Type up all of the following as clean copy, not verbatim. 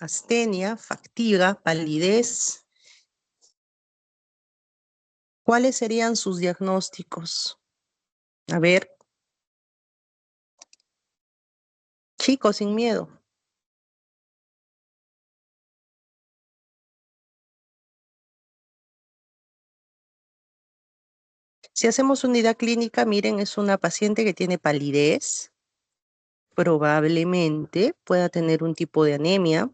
astenia, fatiga, palidez. ¿Cuáles serían sus diagnósticos? A ver, chicos, sin miedo. Si hacemos unidad clínica, miren, es una paciente que tiene palidez, probablemente pueda tener un tipo de anemia,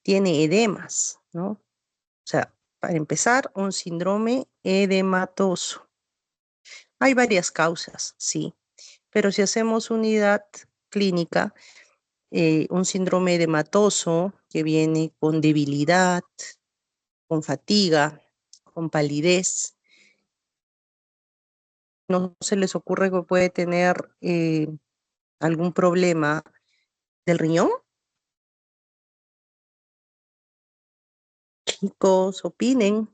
tiene edemas, ¿no? O sea, para empezar, un síndrome edematoso. Hay varias causas, sí, pero si hacemos unidad clínica, un síndrome edematoso que viene con debilidad, con fatiga, con palidez, ¿no se les ocurre que puede tener algún problema del riñón? Chicos, opinen.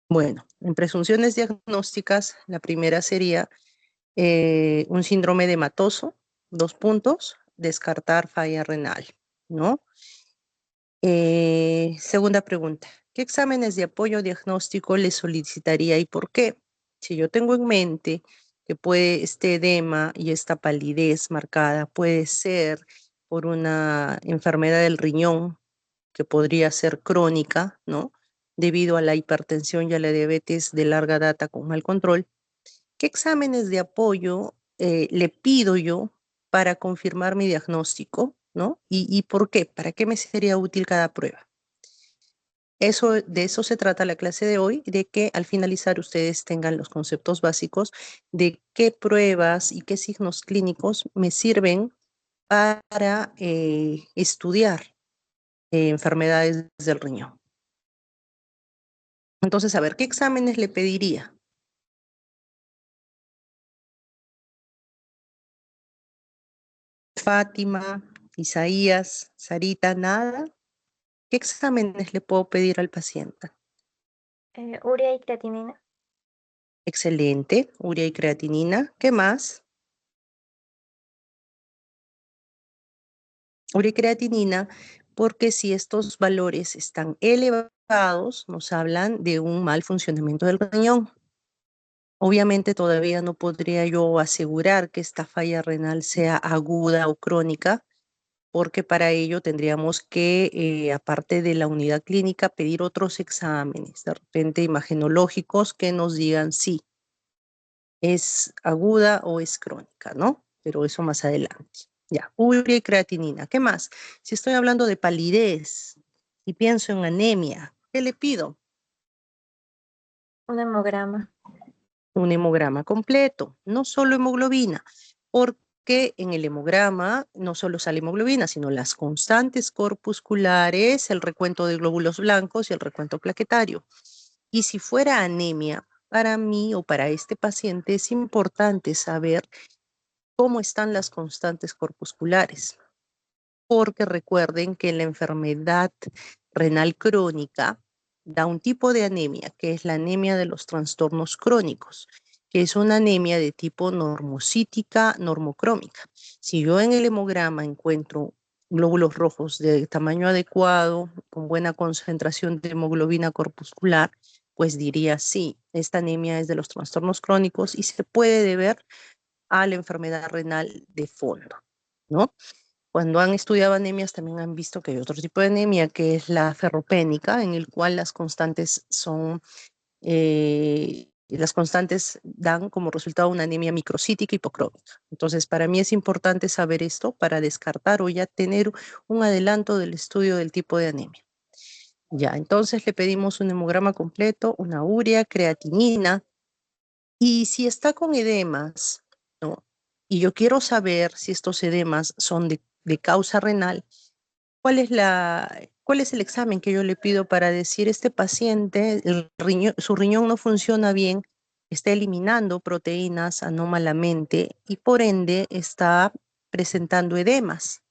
Bueno, en presunciones diagnósticas, la primera sería un síndrome edematoso, 2 puntos, descartar falla renal, ¿no? Segunda pregunta, ¿qué exámenes de apoyo diagnóstico le solicitaría y por qué? Si yo tengo en mente que este edema y esta palidez marcada puede ser por una enfermedad del riñón que podría ser crónica, ¿no? Debido a la hipertensión y a la diabetes de larga data con mal control, ¿qué exámenes de apoyo le pido yo para confirmar mi diagnóstico, ¿no? ¿Y por qué? ¿Para qué me sería útil cada prueba? De eso se trata la clase de hoy, de que al finalizar ustedes tengan los conceptos básicos de qué pruebas y qué signos clínicos me sirven para estudiar enfermedades del riñón. Entonces, a ver, ¿qué exámenes le pediría? Fátima, Isaías, Sarita, nada. ¿Qué exámenes le puedo pedir al paciente? Urea y creatinina. Excelente, urea y creatinina. ¿Qué más? Urea y creatinina, porque si estos valores están elevados, nos hablan de un mal funcionamiento del riñón. Obviamente todavía no podría yo asegurar que esta falla renal sea aguda o crónica, porque para ello tendríamos que, aparte de la unidad clínica, pedir otros exámenes, de repente imagenológicos, que nos digan si es aguda o es crónica, ¿no? Pero eso más adelante. Ya, urea y creatinina. ¿Qué más? Si estoy hablando de palidez y pienso en anemia, ¿qué le pido? Un hemograma. Un hemograma completo, no solo hemoglobina, porque en el hemograma no solo sale hemoglobina, sino las constantes corpusculares, el recuento de glóbulos blancos y el recuento plaquetario. Y si fuera anemia, para mí o para este paciente es importante saber cómo están las constantes corpusculares, porque recuerden que la enfermedad renal crónica da un tipo de anemia, que es la anemia de los trastornos crónicos, que es una anemia de tipo normocítica, normocrómica. Si yo en el hemograma encuentro glóbulos rojos de tamaño adecuado, con buena concentración de hemoglobina corpuscular, pues diría sí, esta anemia es de los trastornos crónicos y se puede deber a la enfermedad renal de fondo, ¿no? Cuando han estudiado anemias también han visto que hay otro tipo de anemia que es la ferropénica, en el cual las constantes las constantes dan como resultado una anemia microcítica hipocrómica. Entonces, para mí es importante saber esto para descartar o ya tener un adelanto del estudio del tipo de anemia. Ya, entonces le pedimos un hemograma completo, una urea, creatinina, y si está con edemas, ¿no? Y yo quiero saber si estos edemas son de causa renal, ¿cuál es el examen que yo le pido para decir este paciente, su riñón no funciona bien, está eliminando proteínas anómalamente y por ende está presentando edemas?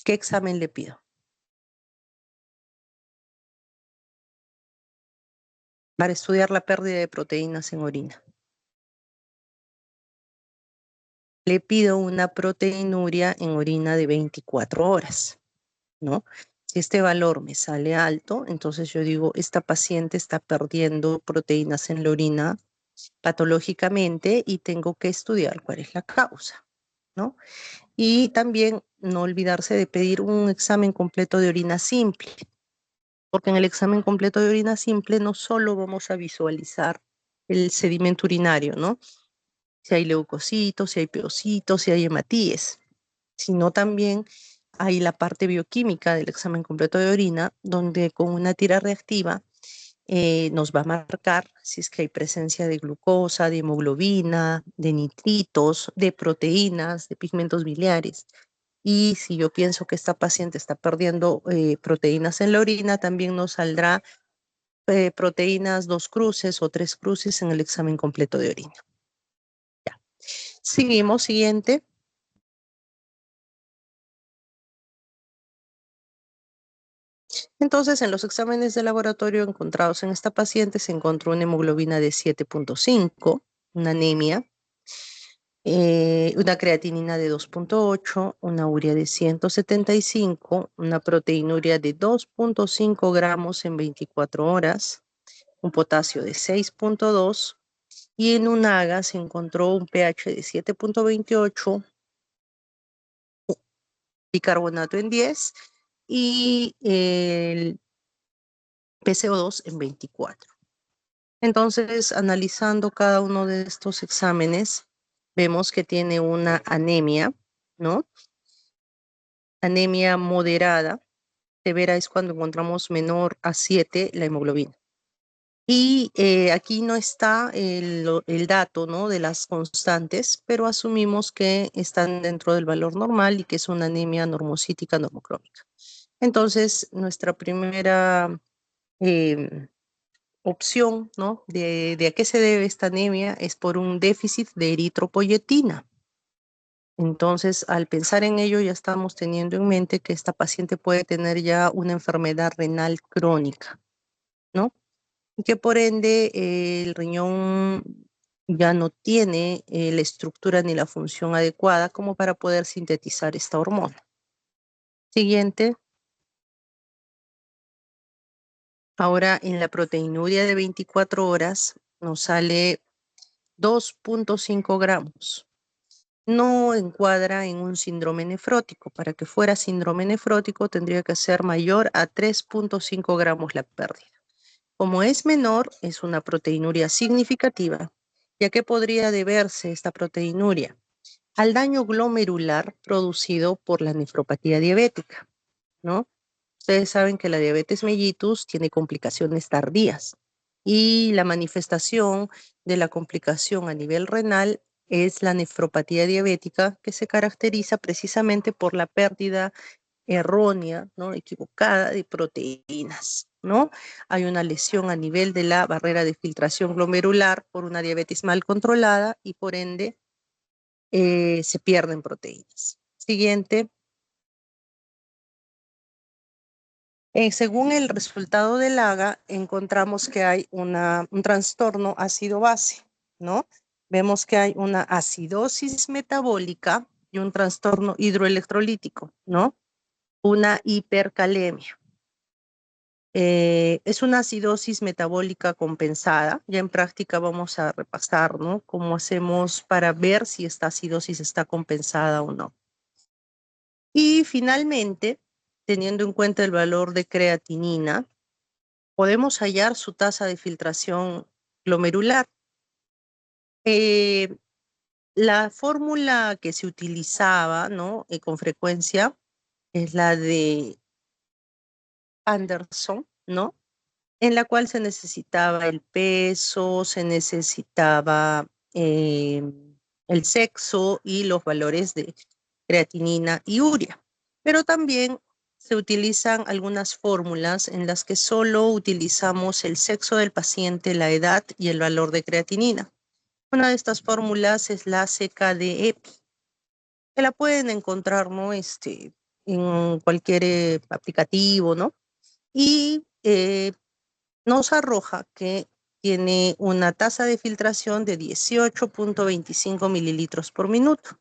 ¿Qué examen le pido? Para estudiar la pérdida de proteínas en orina. le pido una proteinuria en orina de 24 horas, ¿no? Si este valor me sale alto, entonces yo digo, esta paciente está perdiendo proteínas en la orina patológicamente y tengo que estudiar cuál es la causa, ¿no? Y también no olvidarse de pedir un examen completo de orina simple, porque en el examen completo de orina simple no solo vamos a visualizar el sedimento urinario, ¿no? Si hay leucocitos, si hay peocitos, si hay hematíes, sino también hay la parte bioquímica del examen completo de orina, donde con una tira reactiva nos va a marcar si es que hay presencia de glucosa, de hemoglobina, de nitritos, de proteínas, de pigmentos biliares. Y si yo pienso que esta paciente está perdiendo proteínas en la orina, también nos saldrá proteínas 2 cruces o 3 cruces en el examen completo de orina. Ya. Seguimos, siguiente. Entonces, en los exámenes de laboratorio encontrados en esta paciente se encontró una hemoglobina de 7.5, una anemia, una creatinina de 2.8, una urea de 175, una proteinuria de 2.5 gramos en 24 horas, un potasio de 6.2 y en un AGA se encontró un pH de 7.28, bicarbonato en 10 y el PCO2 en 24. Entonces, analizando cada uno de estos exámenes, vemos que tiene una anemia, ¿no? Anemia moderada. Severa es cuando encontramos menor a 7 la hemoglobina. Y aquí no está el dato, ¿no?, de las constantes, pero asumimos que están dentro del valor normal y que es una anemia normocítica normocrómica. Entonces, nuestra primera opción, ¿no?, de a qué se debe esta anemia es por un déficit de eritropoyetina. Entonces, al pensar en ello, ya estamos teniendo en mente que esta paciente puede tener ya una enfermedad renal crónica, ¿no? Y que por ende el riñón ya no tiene la estructura ni la función adecuada como para poder sintetizar esta hormona. Siguiente. Ahora en la proteinuria de 24 horas nos sale 2.5 gramos. No encuadra en un síndrome nefrótico. Para que fuera síndrome nefrótico tendría que ser mayor a 3.5 gramos la pérdida. Como es menor, es una proteinuria significativa, ya que podría deberse esta proteinuria al daño glomerular producido por la nefropatía diabética, ¿no? Ustedes saben que la diabetes mellitus tiene complicaciones tardías y la manifestación de la complicación a nivel renal es la nefropatía diabética, que se caracteriza precisamente por la pérdida errónea, ¿no?, equivocada de proteínas, ¿no? Hay una lesión a nivel de la barrera de filtración glomerular por una diabetes mal controlada y por ende se pierden proteínas. Siguiente. Según el resultado del AGA, encontramos que hay un trastorno ácido-base, ¿no? Vemos que hay una acidosis metabólica y un trastorno hidroelectrolítico, ¿no? Una hipercalemia. Es una acidosis metabólica compensada. Ya en práctica vamos a repasar, ¿no?, cómo hacemos para ver si esta acidosis está compensada o no. Y finalmente, teniendo en cuenta el valor de creatinina, podemos hallar su tasa de filtración glomerular. Eh, la fórmula que se utilizaba, ¿no?, con frecuencia es la de Anderson, ¿no?, en la cual se necesitaba el peso, se necesitaba el sexo y los valores de creatinina y urea. Pero también se utilizan algunas fórmulas en las que solo utilizamos el sexo del paciente, la edad y el valor de creatinina. Una de estas fórmulas es la CKD-EPI, que la pueden encontrar, ¿no?, en cualquier aplicativo, ¿no? Y nos arroja que tiene una tasa de filtración de 18.25 mililitros por minuto.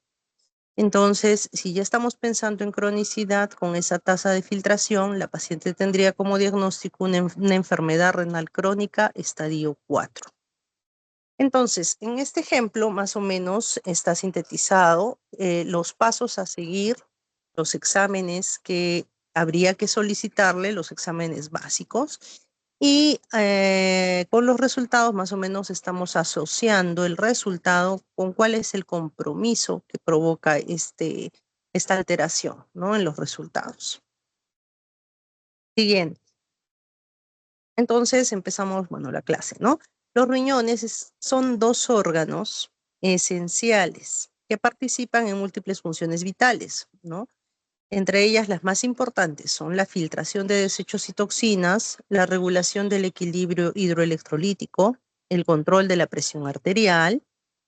Entonces, si ya estamos pensando en cronicidad con esa tasa de filtración, la paciente tendría como diagnóstico una enfermedad renal crónica estadio 4. Entonces, en este ejemplo, más o menos está sintetizado los pasos a seguir, los exámenes que habría que solicitarle, los exámenes básicos, y con los resultados más o menos estamos asociando el resultado con cuál es el compromiso que provoca esta alteración, ¿no? En los resultados. Siguiente. Entonces empezamos, bueno, la clase, ¿no? Los riñones son dos órganos esenciales que participan en múltiples funciones vitales, ¿no? Entre ellas, las más importantes son la filtración de desechos y toxinas, la regulación del equilibrio hidroelectrolítico, el control de la presión arterial,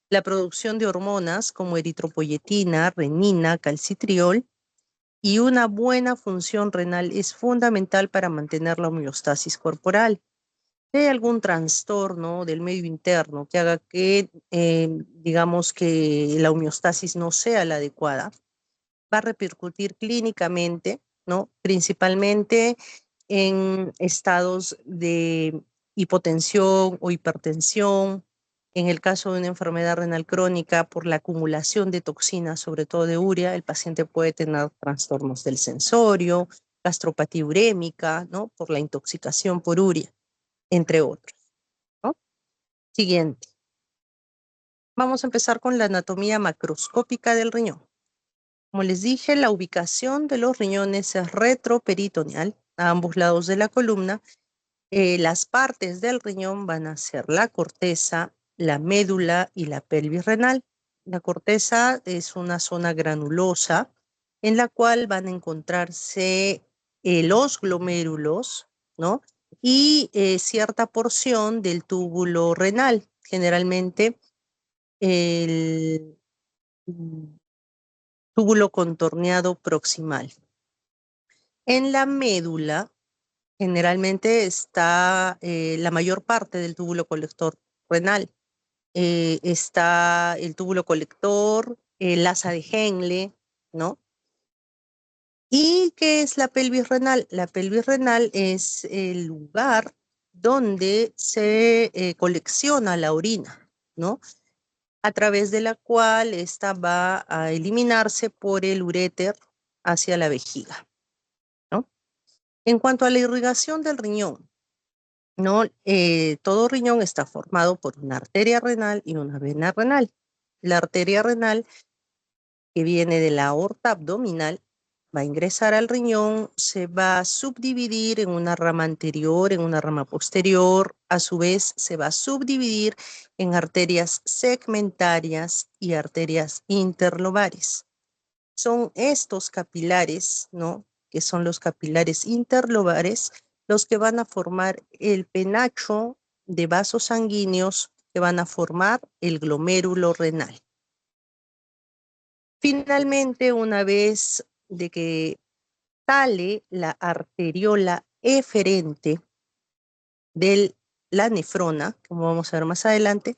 la producción de hormonas como eritropoyetina, renina, calcitriol, y una buena función renal es fundamental para mantener la homeostasis corporal. Si hay algún trastorno del medio interno que haga que, digamos, que la homeostasis no sea la adecuada, va a repercutir clínicamente, ¿no? Principalmente en estados de hipotensión o hipertensión. En el caso de una enfermedad renal crónica, por la acumulación de toxinas, sobre todo de urea, el paciente puede tener trastornos del sensorio, gastropatía urémica, ¿no? Por la intoxicación por urea, entre otros, ¿no? Siguiente. Vamos a empezar con la anatomía macroscópica del riñón. Como les dije, la ubicación de los riñones es retroperitoneal, a ambos lados de la columna. Las partes del riñón van a ser la corteza, la médula y la pelvis renal. La corteza es una zona granulosa en la cual van a encontrarse los glomérulos, ¿no? Y cierta porción del túbulo renal, generalmente el túbulo contorneado proximal. En la médula generalmente está la mayor parte del túbulo colector renal. Está el túbulo colector, el asa de Henle, ¿no? ¿Y qué es la pelvis renal? La pelvis renal es el lugar donde se colecciona la orina, ¿no? A través de la cual esta va a eliminarse por el uréter hacia la vejiga, ¿no? En cuanto a la irrigación del riñón, ¿no? Todo riñón está formado por una arteria renal y una vena renal. La arteria renal, que viene de la aorta abdominal, va a ingresar al riñón, se va a subdividir en una rama anterior, en una rama posterior, a su vez se va a subdividir en arterias segmentarias y arterias interlobares. Son estos capilares, ¿no? Que son los capilares interlobares, los que van a formar el penacho de vasos sanguíneos que van a formar el glomérulo renal. Finalmente, una vez de que sale la arteriola eferente de la nefrona, como vamos a ver más adelante,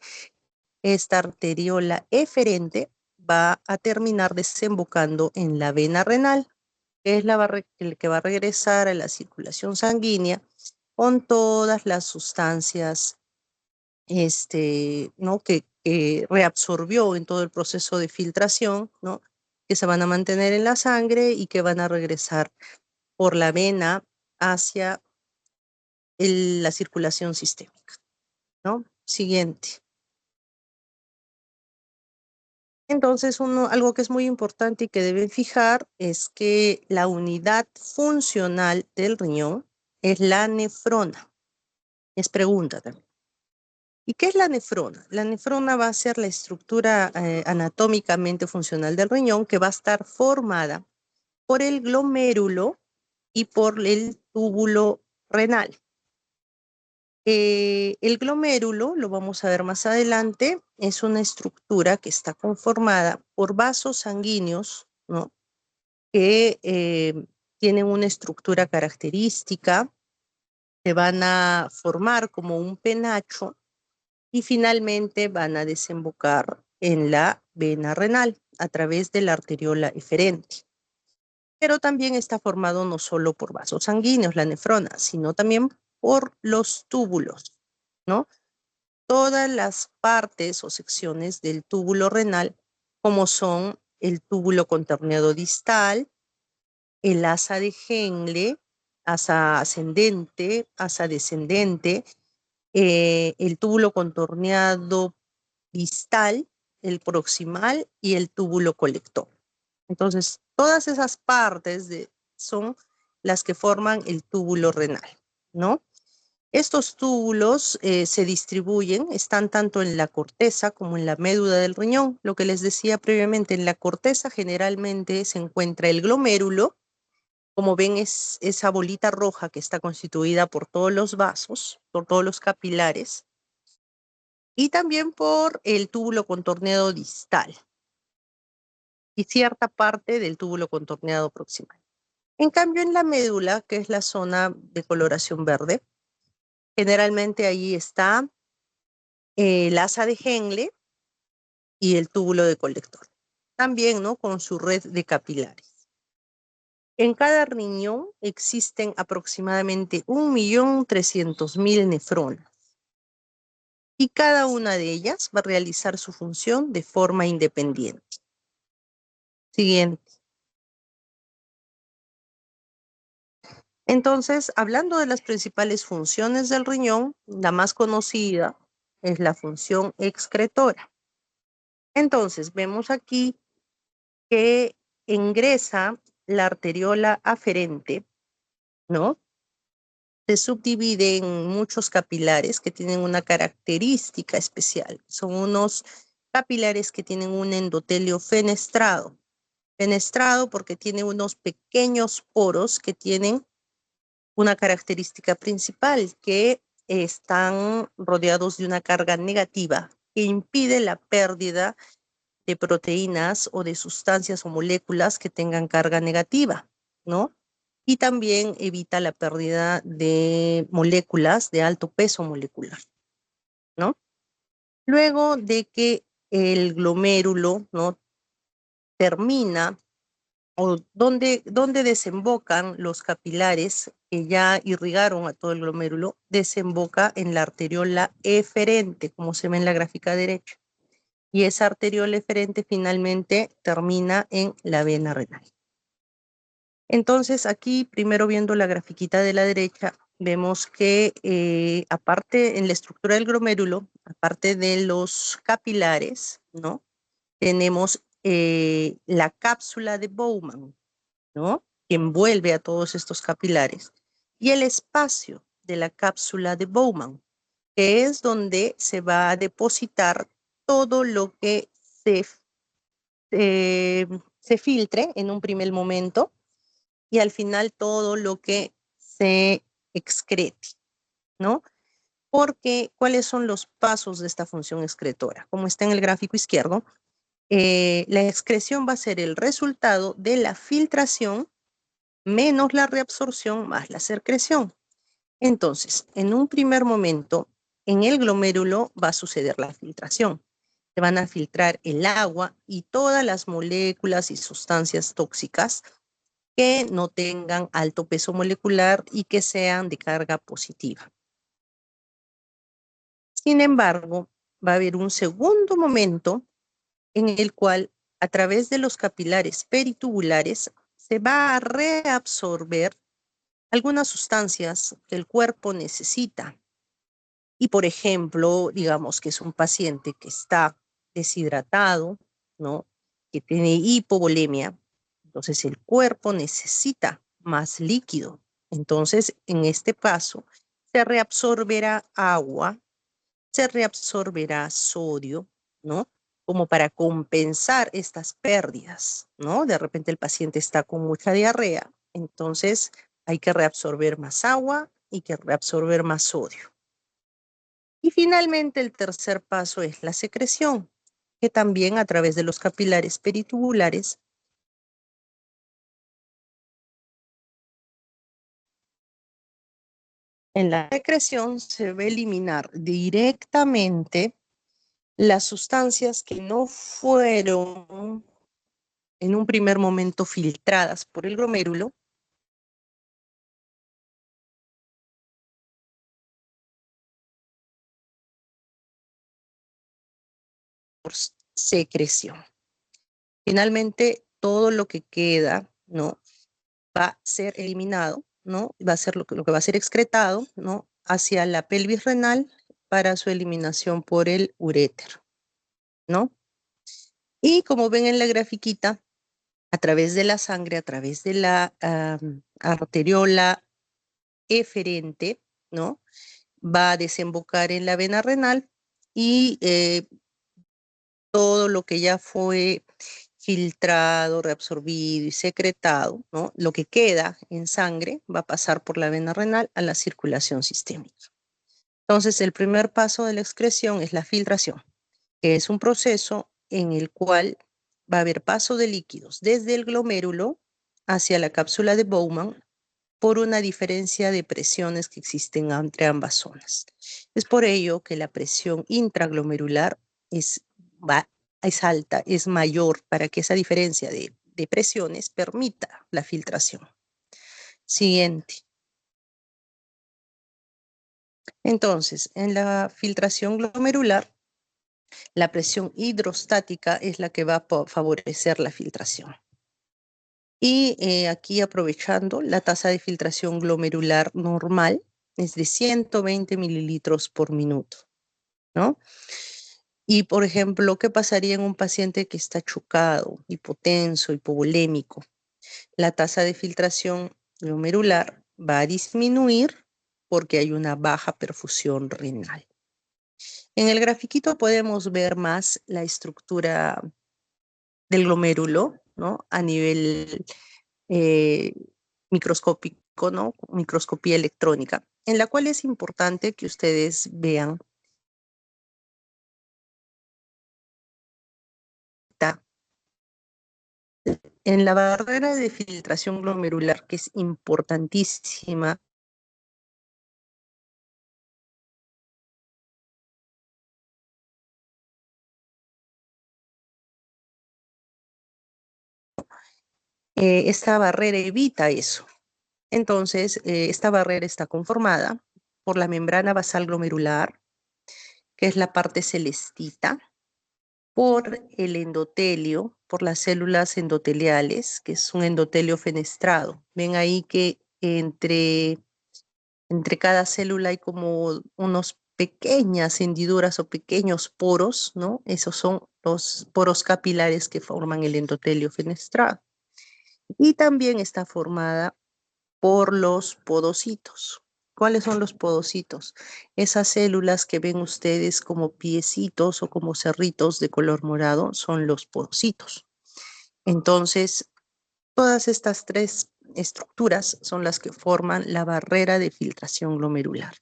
esta arteriola eferente va a terminar desembocando en la vena renal, que es el que va a regresar a la circulación sanguínea con todas las sustancias ¿no? que reabsorbió en todo el proceso de filtración, ¿no? Que se van a mantener en la sangre y que van a regresar por la vena hacia la circulación sistémica, ¿no? Siguiente. Entonces, algo que es muy importante y que deben fijar es que la unidad funcional del riñón es la nefrona. Es pregunta también. ¿Y qué es la nefrona? La nefrona va a ser la estructura anatómicamente funcional del riñón que va a estar formada por el glomérulo y por el túbulo renal. El glomérulo, lo vamos a ver más adelante, es una estructura que está conformada por vasos sanguíneos, ¿no? Que tienen una estructura característica, se van a formar como un penacho y finalmente van a desembocar en la vena renal. a través de la arteriola eferente. Pero también está formado no solo por vasos sanguíneos, la nefrona, sino también por los túbulos, ¿no? Todas las partes o secciones del túbulo renal, como son el túbulo contorneado distal, el asa de Henle, asa ascendente, asa descendente, el túbulo contorneado distal, el proximal y el túbulo colector. Entonces, todas esas partes son las que forman el túbulo renal, ¿no? Estos túbulos se distribuyen, están tanto en la corteza como en la médula del riñón. Lo que les decía previamente, en la corteza generalmente se encuentra el glomérulo. Como ven, es esa bolita roja que está constituida por todos los vasos, por todos los capilares, y también por el túbulo contorneado distal y cierta parte del túbulo contorneado proximal. En cambio, en la médula, que es la zona de coloración verde, generalmente ahí está el asa de Henle y el túbulo de colector. También, ¿no? Con su red de capilares. En cada riñón existen aproximadamente 1.300.000 nefronas. Y cada una de ellas va a realizar su función de forma independiente. Siguiente. Entonces, hablando de las principales funciones del riñón, la más conocida es la función excretora. Entonces, vemos aquí que ingresa la arteriola aferente, ¿no? Se subdivide en muchos capilares que tienen una característica especial. Son unos capilares que tienen un endotelio fenestrado. Fenestrado porque tiene unos pequeños poros que tienen una característica principal, que están rodeados de una carga negativa que impide la pérdida de proteínas o de sustancias o moléculas que tengan carga negativa, ¿no? Y también evita la pérdida de moléculas de alto peso molecular, ¿no? Luego de que el glomérulo, ¿no? termina, o donde desembocan los capilares que ya irrigaron a todo el glomérulo, desemboca en la arteriola eferente, como se ve en la gráfica derecha. Y esa arteriola eferente finalmente termina en la vena renal. Entonces, aquí, primero viendo la grafiquita de la derecha, vemos que aparte en la estructura del glomérulo, aparte de los capilares, ¿no? Tenemos la cápsula de Bowman, ¿no? Que envuelve a todos estos capilares, y el espacio de la cápsula de Bowman, que es donde se va a depositar todo lo que se filtre en un primer momento y al final todo lo que se excrete, ¿no? Porque, ¿cuáles son los pasos de esta función excretora? Como está en el gráfico izquierdo, la excreción va a ser el resultado de la filtración menos la reabsorción más la secreción. Entonces, en un primer momento, en el glomérulo va a suceder la filtración. Se van a filtrar el agua y todas las moléculas y sustancias tóxicas que no tengan alto peso molecular y que sean de carga positiva. Sin embargo, va a haber un segundo momento en el cual, a través de los capilares peritubulares, se va a reabsorber algunas sustancias que el cuerpo necesita. Y, por ejemplo, digamos que es un paciente que está deshidratado, ¿no? Que tiene hipovolemia, entonces el cuerpo necesita más líquido. Entonces, en este paso, se reabsorberá agua, se reabsorberá sodio, ¿no? Como para compensar estas pérdidas, ¿no? De repente el paciente está con mucha diarrea, entonces hay que reabsorber más agua y que reabsorber más sodio. Y finalmente el tercer paso es la secreción, que también a través de los capilares peritubulares en la secreción se va a eliminar directamente las sustancias que no fueron en un primer momento filtradas por el glomérulo, por secreción. Finalmente, todo lo que queda, ¿no?, va a ser eliminado, ¿no? Va a ser lo que va a ser excretado, ¿no?, hacia la pelvis renal para su eliminación por el uréter, ¿no? Y como ven en la grafiquita, a través de la sangre, a través de la arteriola eferente, ¿no?, va a desembocar en la vena renal y todo lo que ya fue filtrado, reabsorbido y secretado, ¿no?, lo que queda en sangre va a pasar por la vena renal a la circulación sistémica. Entonces, el primer paso de la excreción es la filtración, que es un proceso en el cual va a haber paso de líquidos desde el glomérulo hacia la cápsula de Bowman por una diferencia de presiones que existen entre ambas zonas. Es por ello que la presión intraglomerular es, es alta, es mayor, para que esa diferencia de presiones permita la filtración. Siguiente. Entonces, en la filtración glomerular, la presión hidrostática es la que va a favorecer la filtración. Y aquí, aprovechando, la tasa de filtración glomerular normal es de 120 mililitros por minuto, ¿no? Y, por ejemplo, ¿qué pasaría en un paciente que está chocado, hipotenso, hipovolémico? La tasa de filtración glomerular va a disminuir porque hay una baja perfusión renal. En el grafiquito podemos ver más la estructura del glomérulo, ¿no?, a nivel eh, microscópico, ¿no?, microscopía electrónica, en la cual es importante que ustedes vean en la barrera de filtración glomerular, que es importantísima. Esta barrera evita eso. Entonces, esta barrera está conformada por la membrana basal glomerular, que es la parte celestita, por el endotelio, por las células endoteliales, que es un endotelio fenestrado. Ven ahí que entre cada célula hay como unos pequeñas hendiduras o pequeños poros, ¿no? Esos son los poros capilares que forman el endotelio fenestrado. Y también está formada por los podocitos. ¿Cuáles son los podocitos? Esas células que ven ustedes como piecitos o como cerritos de color morado son los podocitos. Entonces, todas estas tres estructuras son las que forman la barrera de filtración glomerular,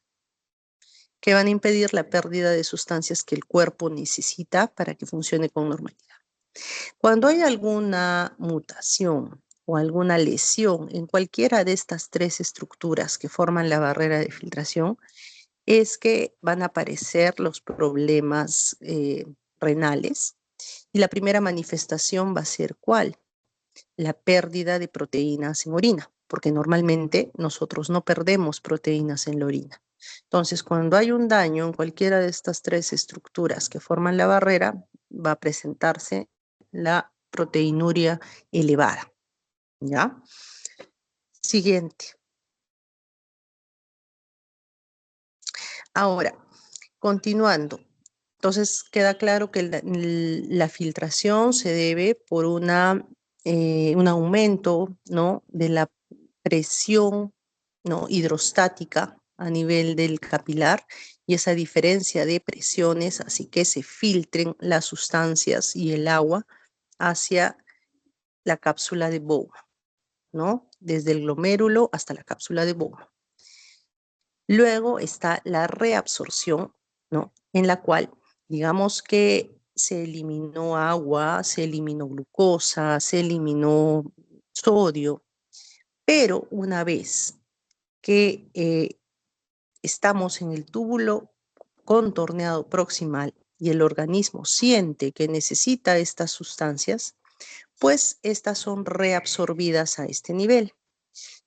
que van a impedir la pérdida de sustancias que el cuerpo necesita para que funcione con normalidad. Cuando hay alguna mutación o alguna lesión en cualquiera de estas tres estructuras que forman la barrera de filtración, es que van a aparecer los problemas renales. Y la primera manifestación va a ser ¿cuál? La pérdida de proteínas en orina, porque normalmente nosotros no perdemos proteínas en la orina. Entonces, cuando hay un daño en cualquiera de estas tres estructuras que forman la barrera, va a presentarse la proteinuria elevada, ¿ya? Siguiente. Ahora, continuando. Entonces, queda claro que la filtración se debe por un aumento, ¿no?, de la presión, ¿no?, hidrostática a nivel del capilar, y esa diferencia de presiones así que se filtren las sustancias y el agua hacia la cápsula de Bowman, ¿no?, desde el glomérulo hasta la cápsula de Bowman. Luego está la reabsorción, ¿no?, en la cual, digamos que se eliminó agua, se eliminó glucosa, se eliminó sodio, pero una vez que estamos en el túbulo contorneado proximal y el organismo siente que necesita estas sustancias, después estas son reabsorbidas a este nivel.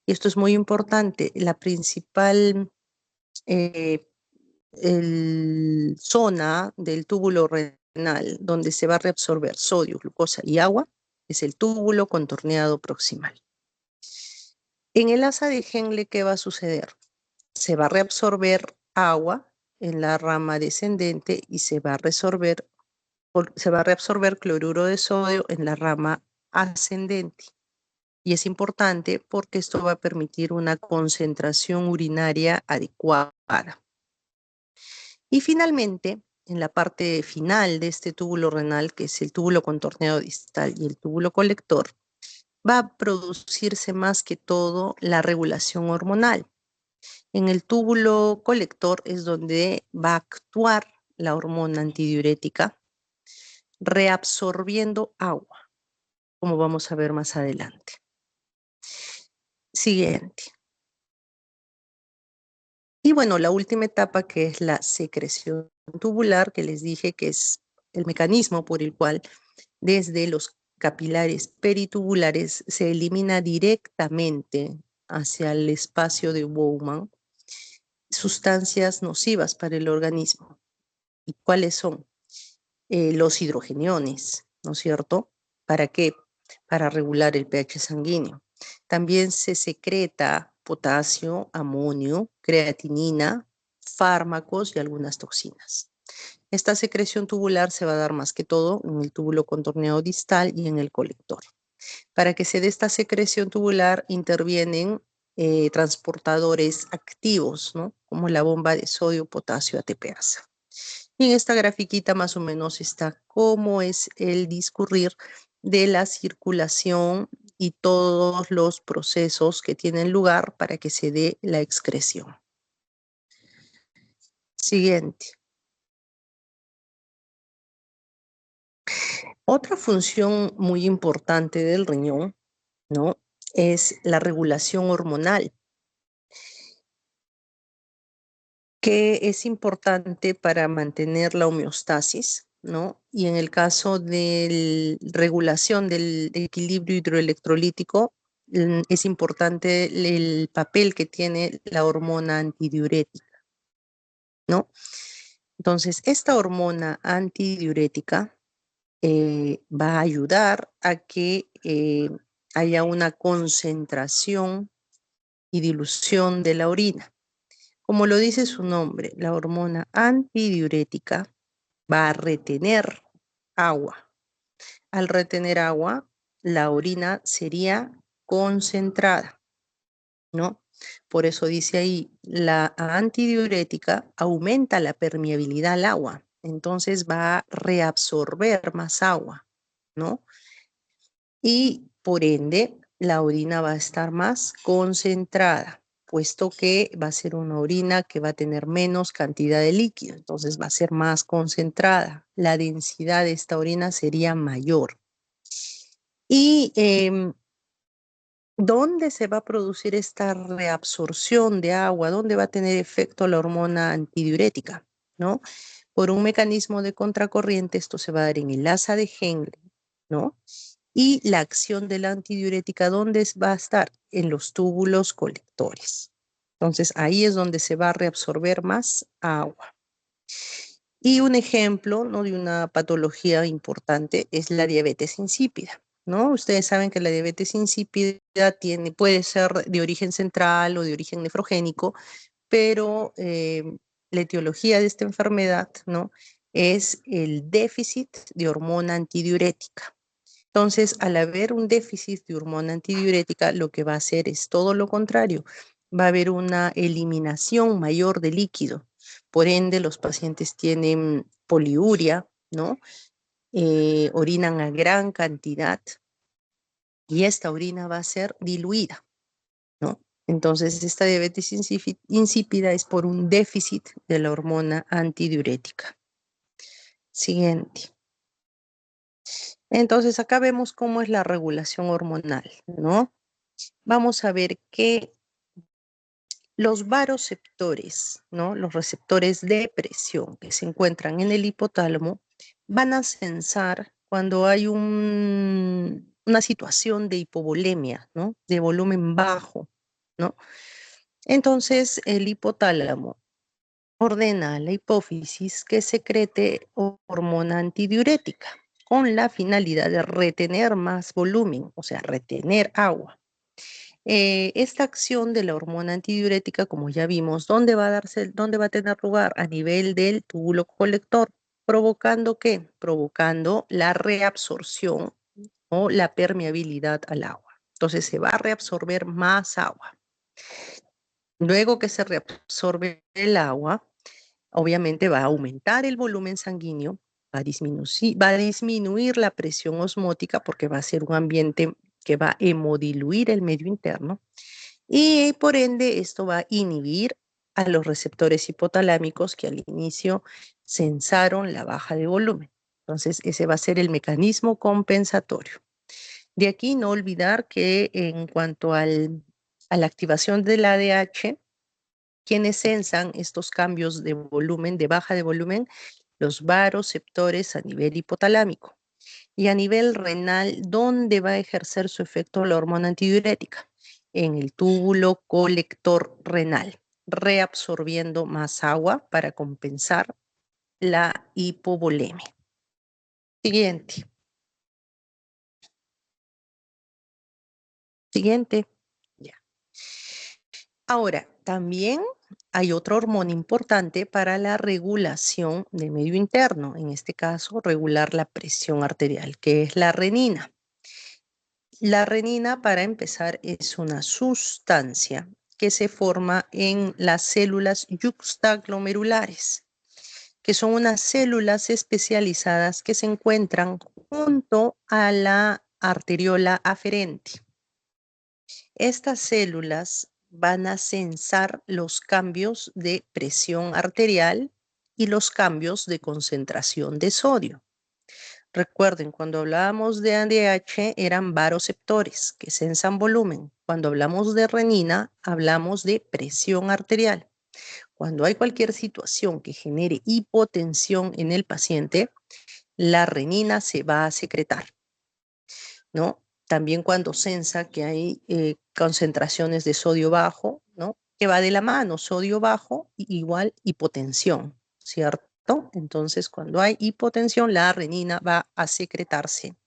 Y esto es muy importante. La principal zona del túbulo renal donde se va a reabsorber sodio, glucosa y agua es el túbulo contorneado proximal. En el asa de Henle, ¿qué va a suceder? Se va a reabsorber agua en la rama descendente y se va a reabsorber cloruro de sodio en la rama ascendente. Y es importante porque esto va a permitir una concentración urinaria adecuada. Y finalmente, en la parte final de este túbulo renal, que es el túbulo contorneado distal y el túbulo colector, va a producirse más que todo la regulación hormonal. En el túbulo colector es donde va a actuar la hormona antidiurética, reabsorbiendo agua, como vamos a ver más adelante. Siguiente. Y bueno, la última etapa, que es la secreción tubular, que les dije que es el mecanismo por el cual desde los capilares peritubulares se elimina directamente hacia el espacio de Bowman sustancias nocivas para el organismo. ¿Y cuáles son? Los hidrogeniones, ¿no es cierto? ¿Para qué? Para regular el pH sanguíneo. También se secreta potasio, amonio, creatinina, fármacos y algunas toxinas. Esta secreción tubular se va a dar más que todo en el túbulo contorneado distal y en el colector. Para que se dé esta secreción tubular intervienen transportadores activos, ¿no? Como la bomba de sodio, potasio, ATPasa. Y en esta grafiquita más o menos está cómo es el discurrir de la circulación y todos los procesos que tienen lugar para que se dé la excreción. Siguiente. Otra función muy importante del riñón, ¿no? Es la regulación hormonal, que es importante para mantener la homeostasis, ¿no? Y en el caso de regulación del equilibrio hidroelectrolítico, es importante el papel que tiene la hormona antidiurética, ¿no? Entonces, esta hormona antidiurética va a ayudar a que haya una concentración y dilución de la orina. Como lo dice su nombre, la hormona antidiurética va a retener agua. Al retener agua, la orina sería concentrada, ¿no? Por eso dice ahí, la antidiurética aumenta la permeabilidad al agua, entonces va a reabsorber más agua, ¿no? Y por ende, la orina va a estar más concentrada, puesto que va a ser una orina que va a tener menos cantidad de líquido, entonces va a ser más concentrada. La densidad de esta orina sería mayor. Y ¿dónde se va a producir esta reabsorción de agua? ¿Dónde va a tener efecto la hormona antidiurética? ¿No? Por un mecanismo de contracorriente, esto se va a dar en el asa de Henle, ¿no? Y la acción de la antidiurética, ¿dónde va a estar? En los túbulos colectores. Entonces, ahí es donde se va a reabsorber más agua. Y un ejemplo, ¿no?, de una patología importante es la diabetes insípida, ¿no? Ustedes saben que la diabetes insípida puede ser de origen central o de origen nefrogénico, pero la etiología de esta enfermedad, ¿no?, es el déficit de hormona antidiurética. Entonces, al haber un déficit de hormona antidiurética, lo que va a hacer es todo lo contrario. Va a haber una eliminación mayor de líquido. Por ende, los pacientes tienen poliuria, ¿no? Orinan a gran cantidad y esta orina va a ser diluida, ¿no? Entonces, esta diabetes insípida es por un déficit de la hormona antidiurética. Siguiente. Entonces, acá vemos cómo es la regulación hormonal, ¿no? Vamos a ver que los varoceptores, ¿no?, los receptores de presión que se encuentran en el hipotálamo, van a sensar cuando hay un una situación de hipovolemia, ¿no? De volumen bajo, ¿no? Entonces, el hipotálamo ordena a la hipófisis que secrete hormona antidiurética con la finalidad de retener más volumen, o sea, retener agua. Esta acción de la hormona antidiurética, como ya vimos, ¿dónde va a tener lugar? A nivel del túbulo colector, ¿provocando qué? Provocando la reabsorción o la permeabilidad al agua. Entonces se va a reabsorber más agua. Luego que se reabsorbe el agua, obviamente va a aumentar el volumen sanguíneo, va a disminuir la presión osmótica porque va a ser un ambiente que va a hemodiluir el medio interno y por ende esto va a inhibir a los receptores hipotalámicos que al inicio sensaron la baja de volumen. Entonces ese va a ser el mecanismo compensatorio. De aquí no olvidar que en cuanto a la activación del ADH, quienes sensan estos cambios de volumen, de baja de volumen, los varoceptores a nivel hipotalámico. Y a nivel renal, ¿dónde va a ejercer su efecto la hormona antidiurética? En el túbulo colector renal, reabsorbiendo más agua para compensar la hipovolemia. Siguiente. Siguiente. Ya. Ahora, también hay otra hormona importante para la regulación del medio interno, en este caso, regular la presión arterial, que es la renina. La renina, para empezar, es una sustancia que se forma en las células yuxtaglomerulares, que son unas células especializadas que se encuentran junto a la arteriola aferente. Estas células van a sensar los cambios de presión arterial y los cambios de concentración de sodio. Recuerden, cuando hablábamos de ADH eran varoceptores que sensan volumen. Cuando hablamos de renina, hablamos de presión arterial. Cuando hay cualquier situación que genere hipotensión en el paciente, la renina se va a secretar, ¿no? También cuando sensa que hay concentraciones de sodio bajo, ¿no? Que va de la mano, sodio bajo igual hipotensión, ¿cierto? Entonces, cuando hay hipotensión, la renina va a secretarse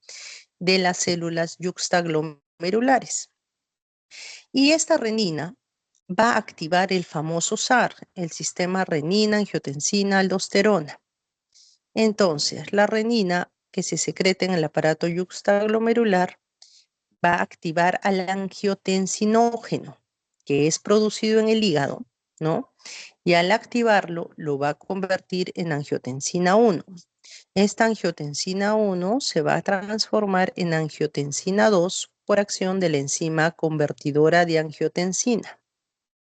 de las células yuxtaglomerulares. Y esta renina va a activar el famoso SAR, el sistema renina-angiotensina-aldosterona. Entonces, la renina que se secreta en el aparato yuxtaglomerular va a activar al angiotensinógeno, que es producido en el hígado, ¿no? Y al activarlo, lo va a convertir en angiotensina 1. Esta angiotensina 1 se va a transformar en angiotensina 2 por acción de la enzima convertidora de angiotensina,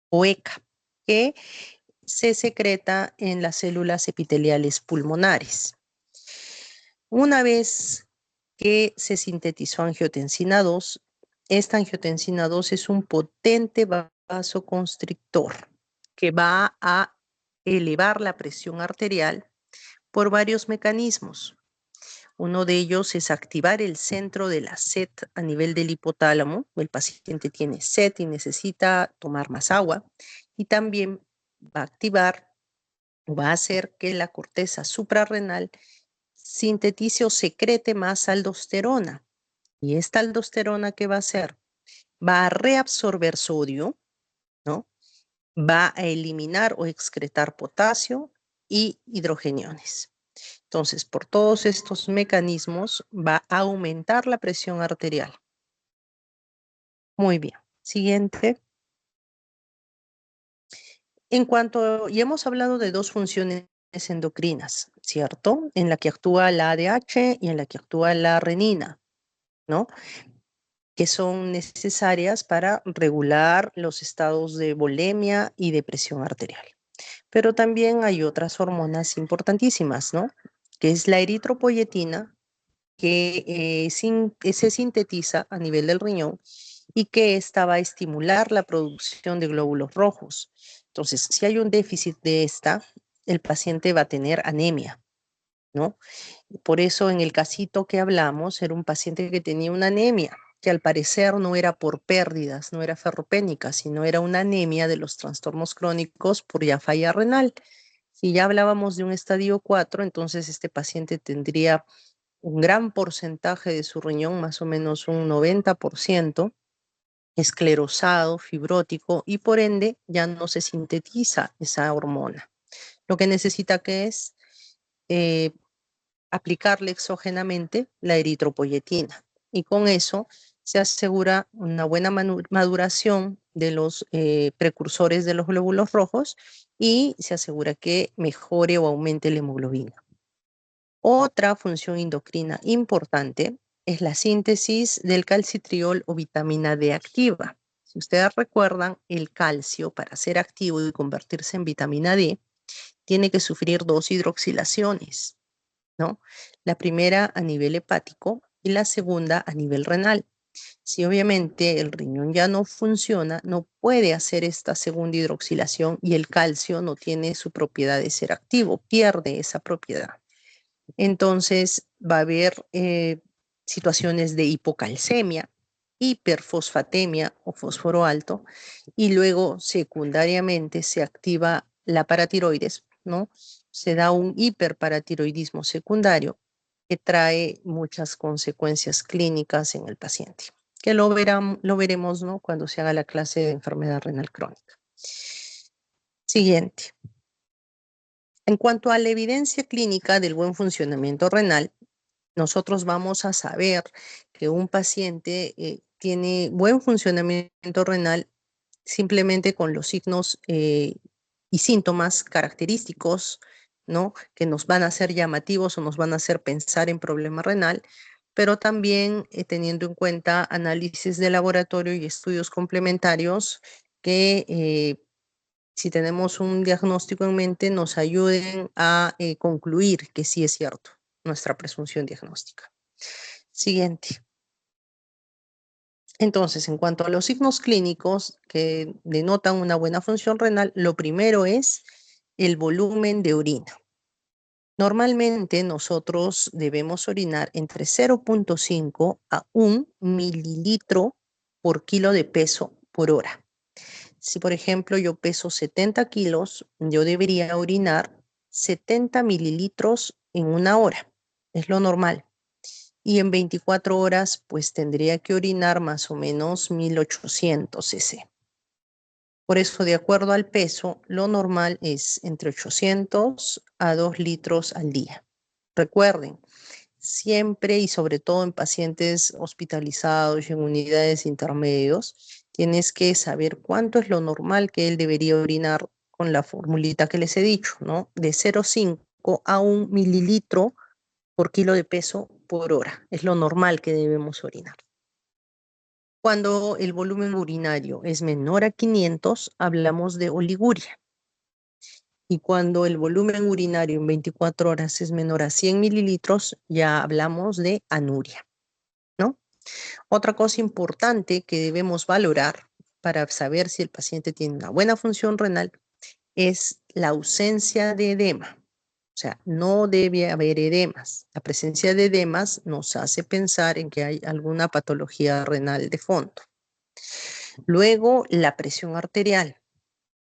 o ECA, que se secreta en las células epiteliales pulmonares. Una vez que se sintetizó angiotensina 2, esta angiotensina 2 es un potente vasoconstrictor que va a elevar la presión arterial por varios mecanismos. Uno de ellos es activar el centro de la sed a nivel del hipotálamo. El paciente tiene sed y necesita tomar más agua. Y también va a activar o va a hacer que la corteza suprarrenal sintetice o secrete más aldosterona. ¿Y esta aldosterona qué va a hacer? Va a reabsorber sodio, ¿no? Va a eliminar o excretar potasio y hidrogeniones. Entonces, por todos estos mecanismos va a aumentar la presión arterial. Muy bien. Siguiente. Y hemos hablado de dos funciones endocrinas, ¿cierto? En la que actúa la ADH y en la que actúa la renina, ¿no? Que son necesarias para regular los estados de volemia y de presión arterial. Pero también hay otras hormonas importantísimas, ¿no? Que es la eritropoyetina, que se sintetiza a nivel del riñón y que esta va a estimular la producción de glóbulos rojos. Entonces, si hay un déficit de esta, el paciente va a tener anemia. ¿no? Por eso en el casito que hablamos era un paciente que tenía una anemia, que al parecer no era por pérdidas, no era ferropénica, sino era una anemia de los trastornos crónicos por ya falla renal. Si ya hablábamos de un estadio 4, entonces este paciente tendría un gran porcentaje de su riñón, más o menos un 90%, esclerosado, fibrótico, y por ende ya no se sintetiza esa hormona. Lo que necesita que es eh, aplicarle exógenamente la eritropoyetina. Y con eso se asegura una buena maduración de los precursores de los glóbulos rojos y se asegura que mejore o aumente la hemoglobina. Otra función endocrina importante es la síntesis del calcitriol o vitamina D activa. Si ustedes recuerdan, el calcio para ser activo y convertirse en vitamina D tiene que sufrir dos hidroxilaciones, ¿no? La primera a nivel hepático y la segunda a nivel renal. Si obviamente el riñón ya no funciona, no puede hacer esta segunda hidroxilación y el calcio no tiene su propiedad de ser activo, pierde esa propiedad. Entonces va a haber situaciones de hipocalcemia, hiperfosfatemia o fósforo alto, y luego secundariamente se activa la paratiroides, ¿no? Se da un hiperparatiroidismo secundario que trae muchas consecuencias clínicas en el paciente, que lo veremos, ¿no? Cuando se haga la clase de enfermedad renal crónica. Siguiente. En cuanto a la evidencia clínica del buen funcionamiento renal, nosotros vamos a saber que un paciente tiene buen funcionamiento renal simplemente con los signos y síntomas característicos, ¿no? Que nos van a hacer llamativos o nos van a hacer pensar en problema renal, pero también teniendo en cuenta análisis de laboratorio y estudios complementarios que si tenemos un diagnóstico en mente, nos ayuden a concluir que sí es cierto nuestra presunción diagnóstica. Siguiente. Entonces, en cuanto a los signos clínicos que denotan una buena función renal, lo primero es el volumen de orina. Normalmente nosotros debemos orinar entre 0.5 a 1 mililitro por kilo de peso por hora. Si, por ejemplo, yo peso 70 kilos, yo debería orinar 70 mililitros en una hora. Es lo normal. Y en 24 horas, pues tendría que orinar más o menos 1800 cc. Por eso, de acuerdo al peso, lo normal es entre 800 a 2 litros al día. Recuerden, siempre y sobre todo en pacientes hospitalizados y en unidades intermedios, tienes que saber cuánto es lo normal que él debería orinar con la formulita que les he dicho, ¿no? De 0,5 a 1 mililitro por kilo de peso por hora. Es lo normal que debemos orinar. Cuando el volumen urinario es menor a 500, hablamos de oliguria. Y cuando el volumen urinario en 24 horas es menor a 100 mililitros, ya hablamos de anuria, ¿no? Otra cosa importante que debemos valorar para saber si el paciente tiene una buena función renal es la ausencia de edema. O sea, no debe haber edemas. La presencia de edemas nos hace pensar en que hay alguna patología renal de fondo. Luego, la presión arterial.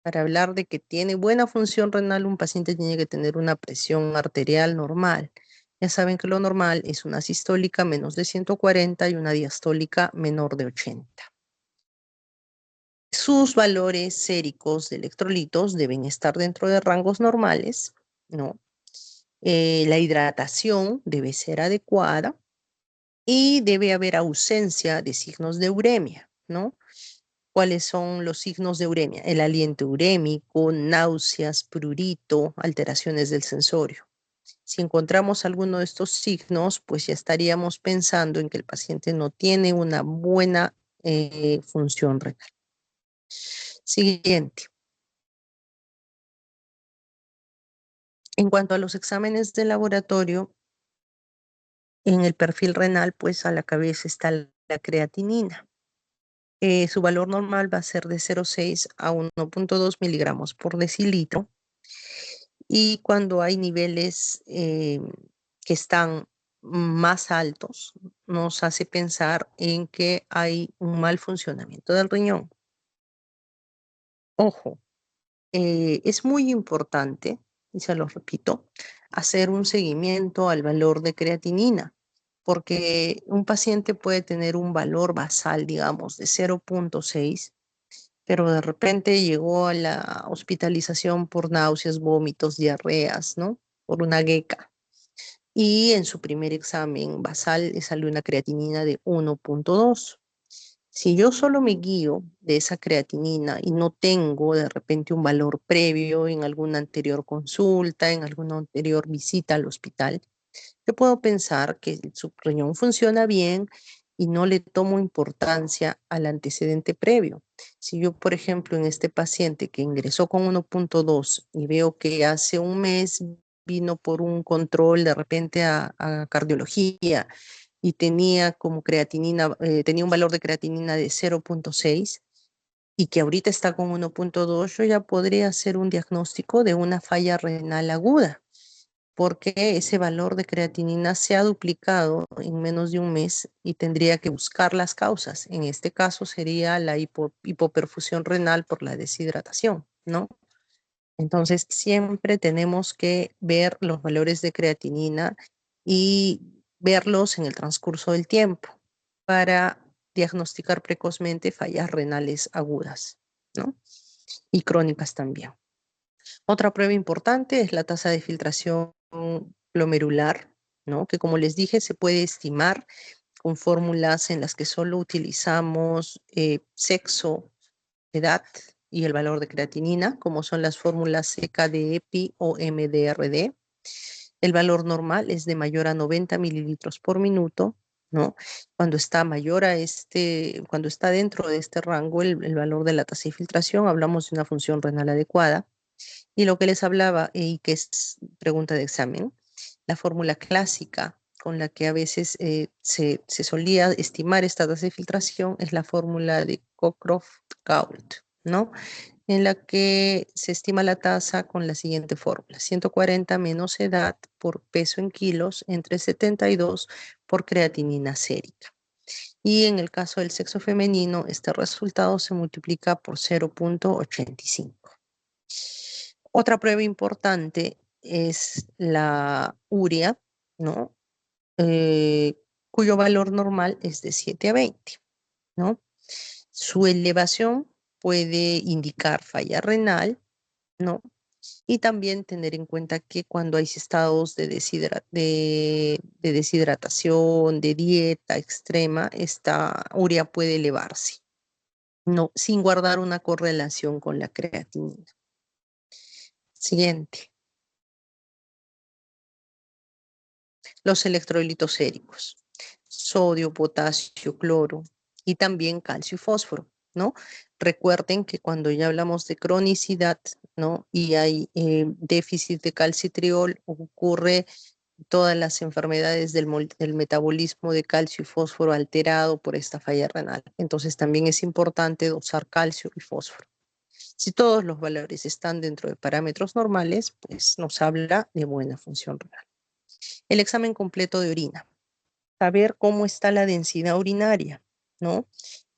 Para hablar de que tiene buena función renal, un paciente tiene que tener una presión arterial normal. Ya saben que lo normal es una sistólica menos de 140 y una diastólica menor de 80. Sus valores séricos de electrolitos deben estar dentro de rangos normales, ¿no? La hidratación debe ser adecuada y debe haber ausencia de signos de uremia, ¿no? ¿Cuáles son los signos de uremia? El aliento urémico, náuseas, prurito, alteraciones del sensorio. Si encontramos alguno de estos signos, pues ya estaríamos pensando en que el paciente no tiene una buena función renal. Siguiente. En cuanto a los exámenes de laboratorio, en el perfil renal, pues a la cabeza está la creatinina. Su valor normal va a ser de 0,6 a 1,2 miligramos por decilitro. Y cuando hay niveles que están más altos, nos hace pensar en que hay un mal funcionamiento del riñón. Ojo, es muy importante, y se lo repito, hacer un seguimiento al valor de creatinina, porque un paciente puede tener un valor basal, digamos, de 0,6, pero de repente llegó a la hospitalización por náuseas, vómitos, diarreas, ¿no? Por una GECA. Y en su primer examen basal le salió una creatinina de 1,2. Si yo solo me guío de esa creatinina y no tengo de repente un valor previo en alguna anterior consulta, en alguna anterior visita al hospital, yo puedo pensar que su riñón funciona bien y no le tomo importancia al antecedente previo. Si yo, por ejemplo, en este paciente que ingresó con 1,2 y veo que hace un mes vino por un control de repente a cardiología y tenía como creatinina, tenía un valor de creatinina de 0,6 y que ahorita está con 1,2, yo ya podría hacer un diagnóstico de una falla renal aguda, porque ese valor de creatinina se ha duplicado en menos de un mes y tendría que buscar las causas. En este caso sería la hipoperfusión renal por la deshidratación, ¿no? Entonces, siempre tenemos que ver los valores de creatinina y verlos en el transcurso del tiempo para diagnosticar precozmente fallas renales agudas, ¿no? Y crónicas también. Otra prueba importante es la tasa de filtración glomerular, ¿no? Que como les dije, se puede estimar con fórmulas en las que solo utilizamos sexo, edad y el valor de creatinina, como son las fórmulas CKD-EPI o MDRD. El valor normal es de mayor a 90 mililitros por minuto, ¿no? Cuando está mayor a cuando está dentro de este rango, el valor de la tasa de filtración, hablamos de una función renal adecuada. Y lo que les hablaba, y que es pregunta de examen, la fórmula clásica con la que a veces se solía estimar esta tasa de filtración es la fórmula de Cockcroft-Gault, ¿no? En la que se estima la tasa con la siguiente fórmula: 140 menos edad por peso en kilos entre 72 por creatinina sérica. Y en el caso del sexo femenino, este resultado se multiplica por 0,85. Otra prueba importante es la urea, ¿no? Cuyo valor normal es de 7 a 20, ¿no? Su elevación puede indicar falla renal, ¿no? Y también tener en cuenta que cuando hay estados de deshidratación, de dieta extrema, esta urea puede elevarse, ¿no? Sin guardar una correlación con la creatinina. Siguiente. Los electrolitos séricos: sodio, potasio, cloro y también calcio y fósforo, ¿no? Recuerden que cuando ya hablamos de cronicidad, ¿no? Y hay déficit de calcitriol, ocurre todas las enfermedades del metabolismo de calcio y fósforo alterado por esta falla renal. Entonces también es importante dosar calcio y fósforo. Si todos los valores están dentro de parámetros normales, pues nos habla de buena función renal. El examen completo de orina: saber cómo está la densidad urinaria, ¿no?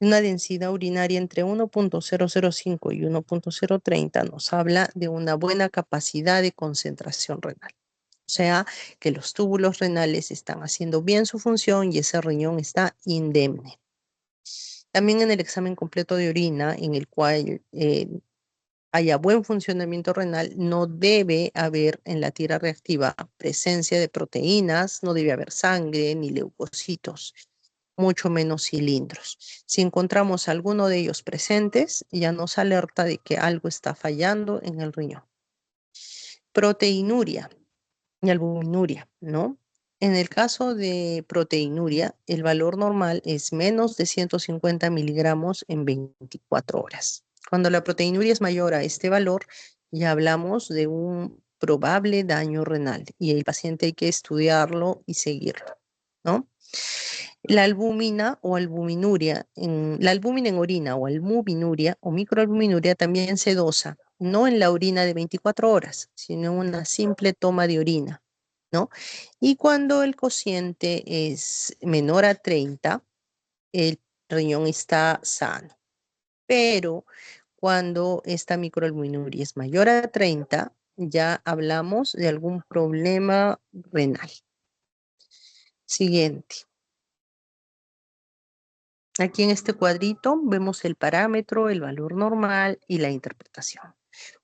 Una densidad urinaria entre 1,005 y 1,030 nos habla de una buena capacidad de concentración renal. O sea, que los túbulos renales están haciendo bien su función y ese riñón está indemne. También en el examen completo de orina, en el cual haya buen funcionamiento renal, no debe haber en la tira reactiva presencia de proteínas, no debe haber sangre ni leucocitos, mucho menos cilindros. Si encontramos alguno de ellos presentes, ya nos alerta de que algo está fallando en el riñón. Proteinuria y albuminuria, ¿no? En el caso de proteinuria, el valor normal es menos de 150 miligramos en 24 horas. Cuando la proteinuria es mayor a este valor, ya hablamos de un probable daño renal y el paciente hay que estudiarlo y seguirlo, ¿no? La albúmina o albuminuria, la albúmina en orina o albuminuria o microalbuminuria también se dosa, no en la orina de 24 horas, sino en una simple toma de orina, ¿no? Y cuando el cociente es menor a 30, el riñón está sano. Pero cuando esta microalbuminuria es mayor a 30, ya hablamos de algún problema renal. Siguiente. Aquí en este cuadrito vemos el parámetro, el valor normal y la interpretación.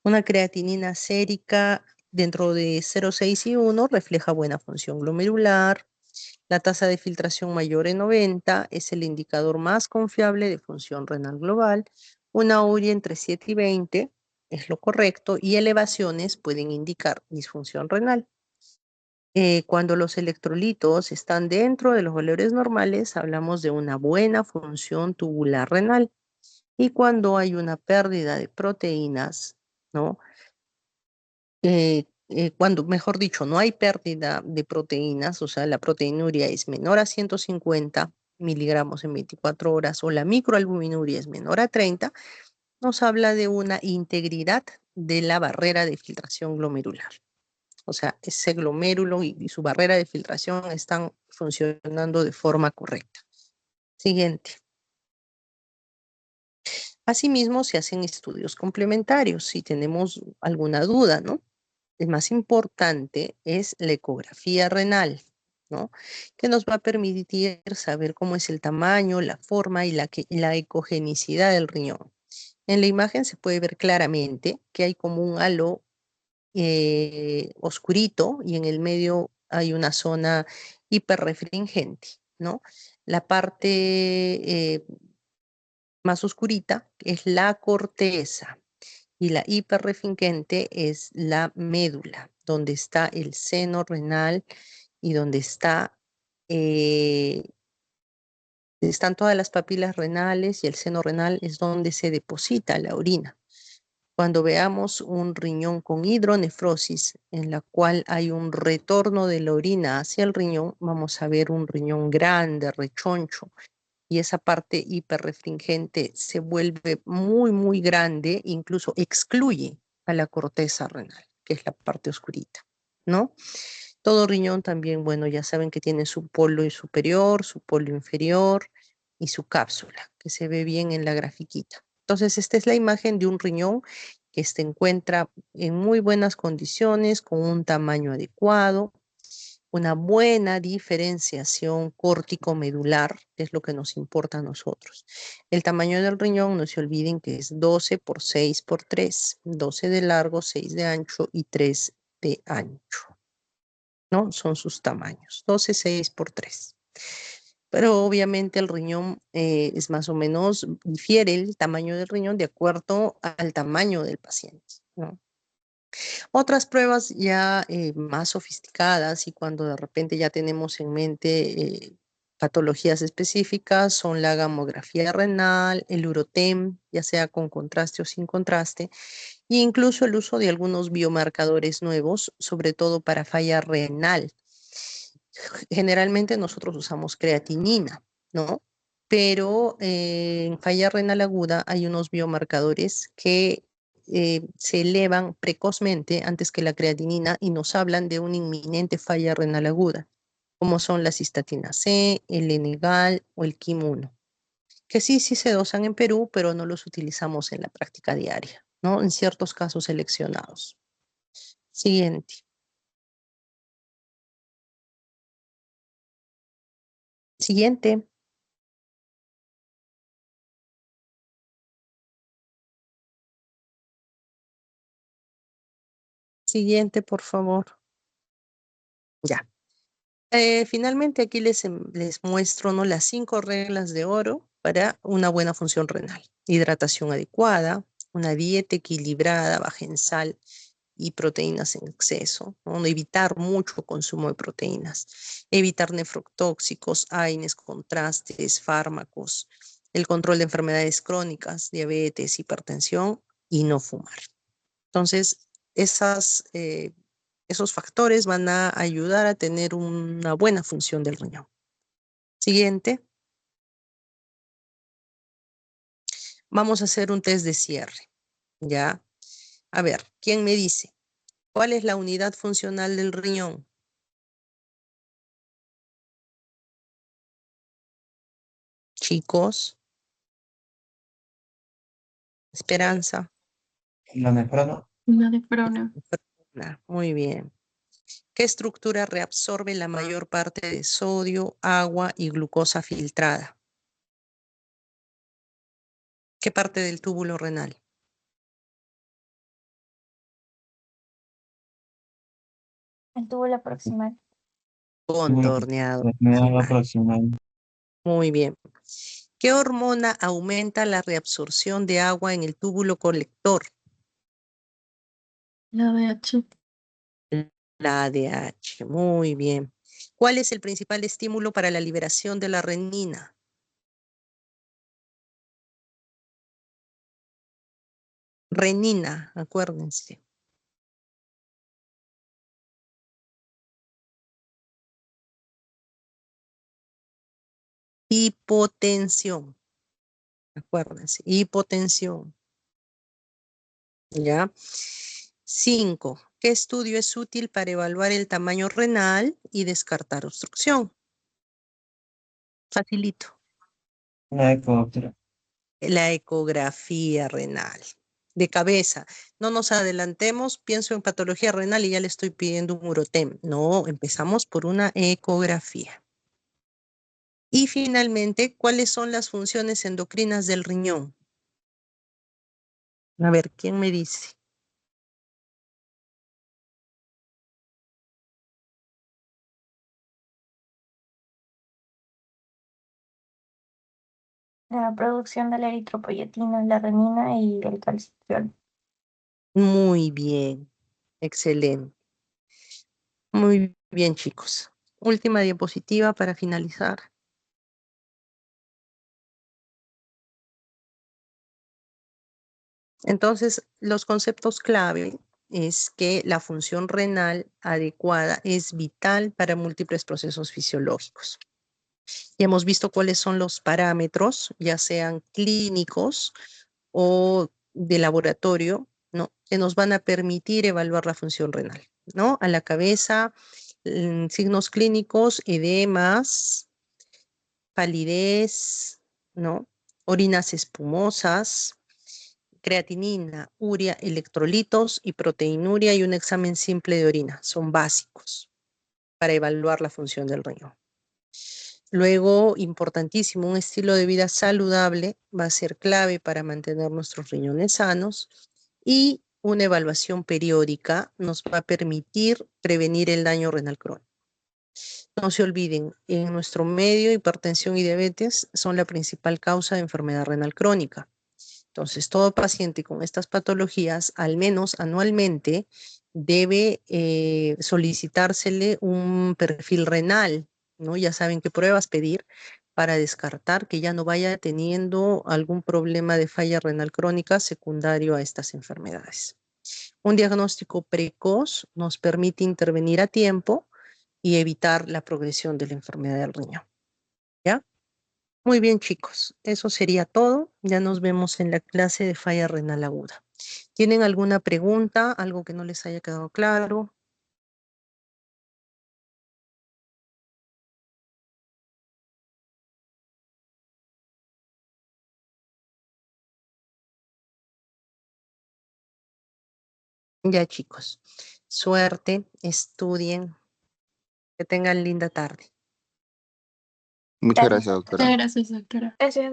Una creatinina sérica dentro de 0,6 y 1 refleja buena función glomerular. La tasa de filtración mayor en 90 es el indicador más confiable de función renal global. Una urea entre 7 y 20 es lo correcto y elevaciones pueden indicar disfunción renal. Cuando los electrolitos están dentro de los valores normales, hablamos de una buena función tubular renal. Y cuando hay una pérdida de proteínas, ¿no? Cuando, mejor dicho, no hay pérdida de proteínas, o sea, la proteinuria es menor a 150 miligramos en 24 horas o la microalbuminuria es menor a 30, nos habla de una integridad de la barrera de filtración glomerular. O sea, ese glomérulo y su barrera de filtración están funcionando de forma correcta. Siguiente. Asimismo, se hacen estudios complementarios si tenemos alguna duda, ¿no? El más importante es la ecografía renal, ¿no? Que nos va a permitir saber cómo es el tamaño, la forma y la ecogenicidad del riñón. En la imagen se puede ver claramente que hay como un halo oscurito y en el medio hay una zona hiperrefringente, ¿no? La parte más oscurita es la corteza y la hiperrefringente es la médula, donde está el seno renal y donde están todas las papilas renales y el seno renal es donde se deposita la orina. Cuando veamos un riñón con hidronefrosis, en la cual hay un retorno de la orina hacia el riñón, vamos a ver un riñón grande, rechoncho, y esa parte hiperrefringente se vuelve muy, muy grande, incluso excluye a la corteza renal, que es la parte oscurita, ¿no? Todo riñón también, bueno, ya saben que tiene su polo superior, su polo inferior y su cápsula, que se ve bien en la grafiquita. Entonces, esta es la imagen de un riñón que se encuentra en muy buenas condiciones, con un tamaño adecuado, una buena diferenciación córtico-medular, que es lo que nos importa a nosotros. El tamaño del riñón, no se olviden que es 12 por 6 por 3, 12 de largo, 6 de ancho y 3 de ancho, ¿no? Son sus tamaños, 12, 6 por 3. Pero obviamente el riñón es más o menos, difiere el tamaño del riñón de acuerdo al tamaño del paciente, ¿no? Otras pruebas ya más sofisticadas y cuando de repente ya tenemos en mente patologías específicas son la gamografía renal, el urotem, ya sea con contraste o sin contraste, e incluso el uso de algunos biomarcadores nuevos, sobre todo para falla renal. Generalmente nosotros usamos creatinina, ¿no? Pero en falla renal aguda hay unos biomarcadores que se elevan precozmente antes que la creatinina y nos hablan de una inminente falla renal aguda, como son la cistatina C, el Enegal o el Kim 1, que sí se dosan en Perú, pero no los utilizamos en la práctica diaria, ¿no? En ciertos casos seleccionados. Siguiente. Siguiente. Siguiente, por favor. Ya. Finalmente aquí les muestro, ¿no?, las 5 reglas de oro para una buena función renal. Hidratación adecuada, una dieta equilibrada, baja en sal y proteínas en exceso, ¿no? Evitar mucho consumo de proteínas, evitar nefrotóxicos, AINES, contrastes, fármacos, el control de enfermedades crónicas, diabetes, hipertensión y no fumar. Entonces, esos factores van a ayudar a tener una buena función del riñón. Siguiente. Vamos a hacer un test de cierre. ¿Ya? A ver, ¿quién me dice? ¿Cuál es la unidad funcional del riñón? Chicos, Esperanza. La nefrona. La nefrona. Muy bien. ¿Qué estructura reabsorbe la mayor parte de sodio, agua y glucosa filtrada? ¿Qué parte del túbulo renal? El túbulo proximal. Contorneado Torneado proximal. proximal. Muy bien. ¿Qué hormona aumenta la reabsorción de agua en el túbulo colector? La ADH. La ADH. Muy bien. ¿Cuál es el principal estímulo para la liberación de la renina? Renina, acuérdense. Hipotensión. Acuérdense, hipotensión. ¿Ya? 5. ¿Qué estudio es útil para evaluar el tamaño renal y descartar obstrucción? Facilito. La ecografía. La ecografía renal. De cabeza. No nos adelantemos, pienso en patología renal y ya le estoy pidiendo un urotem. No, empezamos por una ecografía. Y finalmente, ¿cuáles son las funciones endocrinas del riñón? A ver, ¿quién me dice? La producción de la eritropoyetina, la renina y el calcitriol. Muy bien, excelente. Muy bien, chicos. Última diapositiva para finalizar. Entonces, los conceptos clave es que la función renal adecuada es vital para múltiples procesos fisiológicos. Ya hemos visto cuáles son los parámetros, ya sean clínicos o de laboratorio, ¿no? Que nos van a permitir evaluar la función renal, ¿no? A la cabeza, signos clínicos, edemas, palidez, ¿no? Orinas espumosas, creatinina, urea, electrolitos y proteinuria y un examen simple de orina. Son básicos para evaluar la función del riñón. Luego, importantísimo, un estilo de vida saludable va a ser clave para mantener nuestros riñones sanos y una evaluación periódica nos va a permitir prevenir el daño renal crónico. No se olviden, en nuestro medio, hipertensión y diabetes son la principal causa de enfermedad renal crónica. Entonces, todo paciente con estas patologías, al menos anualmente, debe solicitársele un perfil renal, ¿no? Ya saben qué pruebas pedir para descartar que ya no vaya teniendo algún problema de falla renal crónica secundario a estas enfermedades. Un diagnóstico precoz nos permite intervenir a tiempo y evitar la progresión de la enfermedad del riñón. ¿Ya? Muy bien, chicos. Eso sería todo. Ya nos vemos en la clase de falla renal aguda. ¿Tienen alguna pregunta? ¿Algo que no les haya quedado claro? Ya, chicos. Suerte, estudien, que tengan linda tarde. Muchas Gracias, gracias, doctora. doctora. Gracias, doctora. Gracias,